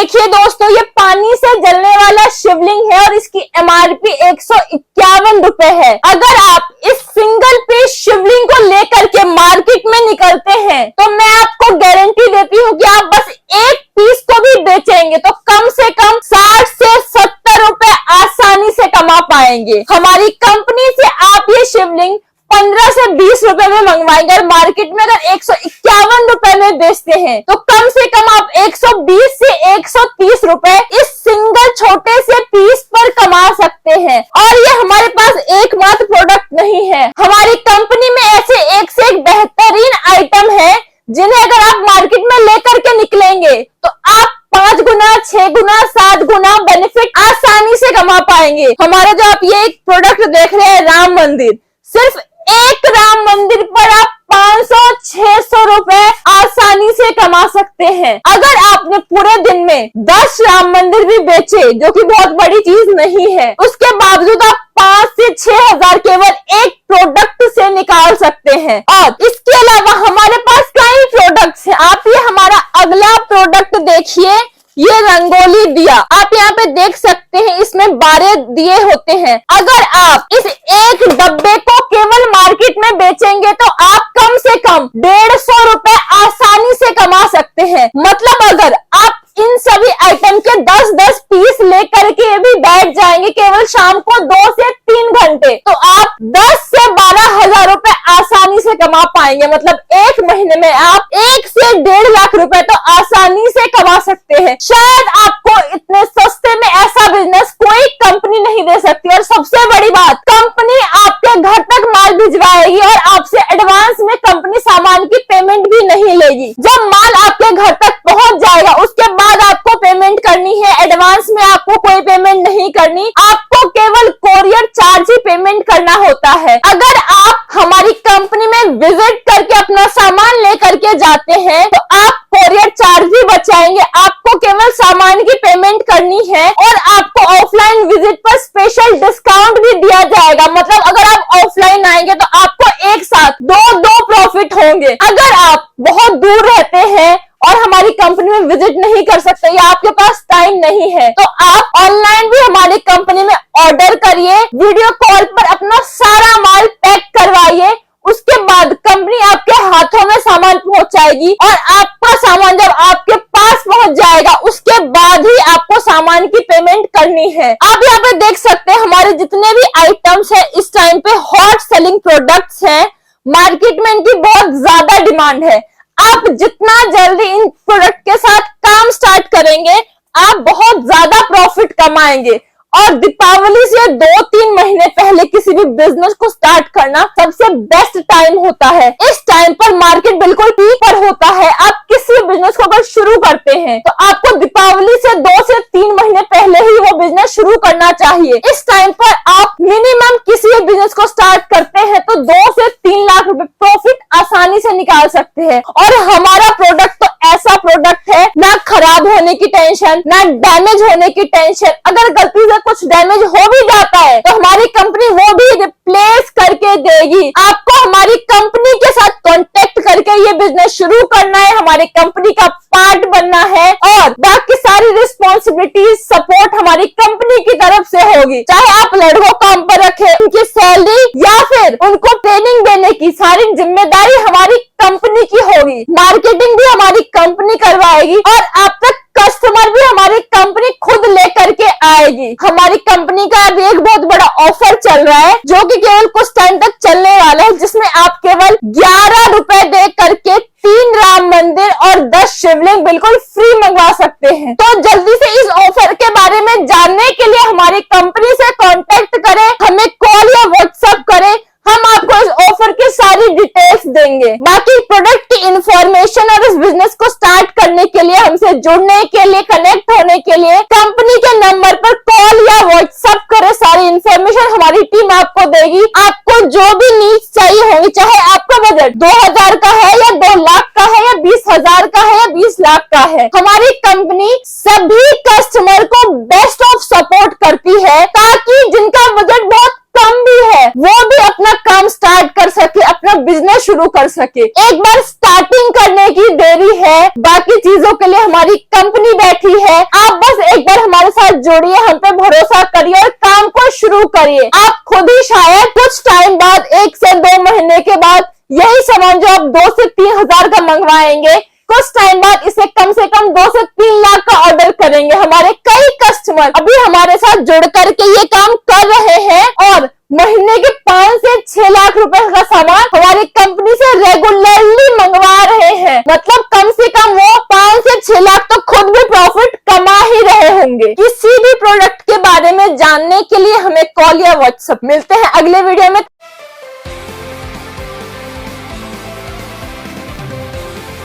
देखिए दोस्तों, ये पानी से जलने वाला शिवलिंग है और इसकी एमआरपी 151 रुपए है। अगर आप इस सिंगल पीस शिवलिंग को लेकर के मार्केट में निकलते हैं तो मैं आपको गारंटी देती हूँ कि आप बस एक पीस को भी बेचेंगे तो कम से कम 60 से 70 रुपए आसानी से कमा पाएंगे। हमारी कंपनी से आप ये शिवलिंग 15 से 20 रुपए में मंगवाएंगे और मार्केट में अगर 151 रुपए में बेचते हैं तो कम से कम आप 120 से 130 रुपए इस सिंगल छोटे से पीस पर कमा सकते हैं। और ये हमारे पास एकमात्र प्रोडक्ट नहीं है, हमारी कंपनी में ऐसे एक से एक बेहतरीन आइटम है जिन्हें अगर आप मार्केट में लेकर के निकलेंगे तो आप 5 गुना, 6 गुना, 7 गुना बेनिफिट आसानी से कमा पाएंगे। हमारा जो आप ये एक प्रोडक्ट देख रहे हैं राम मंदिर, सिर्फ एक राम मंदिर पर आप 500-600 रुपए आसानी से कमा सकते हैं। अगर आपने पूरे दिन में 10 राम मंदिर भी बेचे, जो कि बहुत बड़ी चीज नहीं है, उसके बावजूद आप 5 से 6 हजार केवल एक प्रोडक्ट से निकाल सकते हैं। और इसके अलावा हमारे पास कई प्रोडक्ट्स हैं। आप ये हमारा अगला प्रोडक्ट देखिए, ये रंगोली दिया आप यहाँ पे देख सकते हैं, इसमें 12 दिए होते हैं। अगर आप इस एक डब्बे को केवल मार्केट में बेचेंगे तो आप कम से कम 150 रुपए आसानी से कमा सकते हैं। मतलब अगर आप इन सभी आइटम के 10-10 पीस लेकर के भी बैठ जाएंगे केवल शाम को 2 से 3 घंटे तो आप 10 से 12 हजार रुपए आसानी से कमा पाएंगे। मतलब एक महीने में आप 1 से 1.5 लाख रुपए तो आसानी से कमा सकते हैं। शायद आपको इतने सस्ते में ऐसा बिजनेस कोई कंपनी नहीं दे सकती। और सबसे बड़ी बात, कंपनी आपके घर तक माल भिजवाएगी और आपसे एडवांस में कंपनी सामान की पेमेंट भी नहीं लेगी। जब माल आपके घर तक पहुंच जाएगा उसके बाद आपको पेमेंट करनी है। एडवांस में आपको कोई पेमेंट नहीं करनी, आपको केवल कोरियर चार्ज ही पेमेंट करना होता है। अगर आप हमारी कंपनी में विजिट करके अपना सामान लेकर के जाते हैं तो आप कोरियर चार्ज भी बचाएंगे, आपको केवल सामान की पेमेंट करनी है और आपको ऑफलाइन विजिट पर स्पेशल डिस्काउंट भी दिया जाएगा। मतलब अगर आप ऑफलाइन आएंगे तो आपको एक साथ दो प्रॉफिट होंगे। अगर आप बहुत दूर रहते हैं और हमारी कंपनी में विजिट नहीं कर सकते या आपके पास टाइम नहीं है तो आप ऑनलाइन भी हमारी कंपनी में ऑर्डर करिए, वीडियो कॉल पर अपना सारा माल पैक करवाइए, उसके बाद कंपनी आपके हाथों में सामान पहुंचाएगी और आपका सामान जब आपके पास पहुंच जाएगा उसके बाद ही आपको सामान की पेमेंट करनी है। आप यहाँ पे देख सकते हैं हमारे जितने भी आइटम्स है इस टाइम पे हॉट सेलिंग प्रोडक्ट्स हैं, मार्केट में इनकी बहुत ज्यादा डिमांड है। आप जितना जल्दी इन प्रोडक्ट के साथ काम स्टार्ट करेंगे आप बहुत ज्यादा प्रॉफिट कमाएंगे। और दीपावली से 2-3 महीने पहले किसी भी बिजनेस को स्टार्ट करना सबसे बेस्ट टाइम होता है। इस टाइम पर मार्केट बिल्कुल पीक पर होता है। आप किसी बिजनेस को अगर शुरू करते हैं तो आपको दीपावली से 2 से 3 महीने पहले ही वो बिजनेस शुरू करना चाहिए। इस टाइम पर आप मिनिमम किसी भी बिजनेस को स्टार्ट करते हैं तो 2 से 3 लाख रुपए प्रॉफिट आसानी से निकाल सकते हैं। और हमारा प्रोडक्ट तो ऐसा प्रोडक्ट है, ना खराब होने की टेंशन, ना डैमेज होने की टेंशन। अगर गलती से कुछ डैमेज हो भी जाता है तो हमारी कंपनी वो भी रिप्लेस करके देगी। आपको हमारी कंपनी के साथ कांटेक्ट करके ये बिजनेस शुरू करना है, हमारी कंपनी का पार्ट बनना है और बाकी सारी रिस्पॉन्सिबिलिटी सपोर्ट हमारी कंपनी की तरफ से होगी। चाहे आप लड़कों काम पर रखे, उनकी सैलरी या फिर उनको ट्रेनिंग देने की सारी जिम्मेदारी हमारी कंपनी की होगी। मार्केटिंग भी हमारी कंपनी करवाएगी और आप तक कस्टमर भी हमारी कंपनी खुद लेकर के आएगी। हमारी कंपनी का अभी एक बहुत बड़ा ऑफर चल रहा है जो कि केवल कुछ टाइम तक चलने वाला है, जिसमें आप केवल 11 रुपए दे करके 3 राम मंदिर और 10 शिवलिंग बिल्कुल फ्री मंगवा सकते हैं। तो जल्दी से इस ऑफर के बारे में जानने के लिए हमारी कंपनी से कांटेक्ट करें, हमें कॉल या व्हाट्सएप करें, हम आपको इस ऑफर की सारी डिटेल्स देंगे। बाकी प्रोडक्ट की इंफॉर्मेशन और इस बिजनेस को स्टार्ट करने के लिए, हमसे जुड़ने के लिए, कनेक्ट होने के लिए कंपनी के नंबर पर कॉल या व्हाट्सएप करें। सारी इंफॉर्मेशन हमारी टीम आपको देगी। आपको जो भी नीड्स चाहिए होंगी, चाहे आपका बजट 2000 का है या 2 लाख का है या 20,000 का है या 20 लाख का है, हमारी कंपनी सभी कस्टमर को बेस्ट ऑफ सपोर्ट करती है ताकि जिनका बजट बहुत कम भी है वो भी अपना काम स्टार्ट कर सके, अपना बिजनेस शुरू कर सके। एक बार स्टार्टिंग करने की देरी है, बाकी चीजों के लिए हमारी कंपनी बैठी है। आप बस एक बार हमारे साथ जुड़िए, हम पे भरोसा करिए और काम को शुरू करिए। आप खुद ही शायद कुछ टाइम बाद, 1 से 2 महीने के बाद, यही सामान जो आप 2 से 3 हजार का मंगवाएंगे, कुछ टाइम बाद इसे कम से कम 2 से 3 लाख का ऑर्डर करेंगे। हमारे कई कस्टमर अभी हमारे साथ जुड़ करके ये काम कर रहे हैं और महीने के 5 से 6 लाख रुपए का सामान हमारी कंपनी से रेगुलरली मंगवा रहे हैं। मतलब कम से कम वो 5 से 6 लाख तो खुद भी प्रॉफिट कमा ही रहे होंगे। किसी भी प्रोडक्ट के बारे में जानने के लिए हमें कॉल या व्हाट्सएप। मिलते हैं अगले वीडियो में।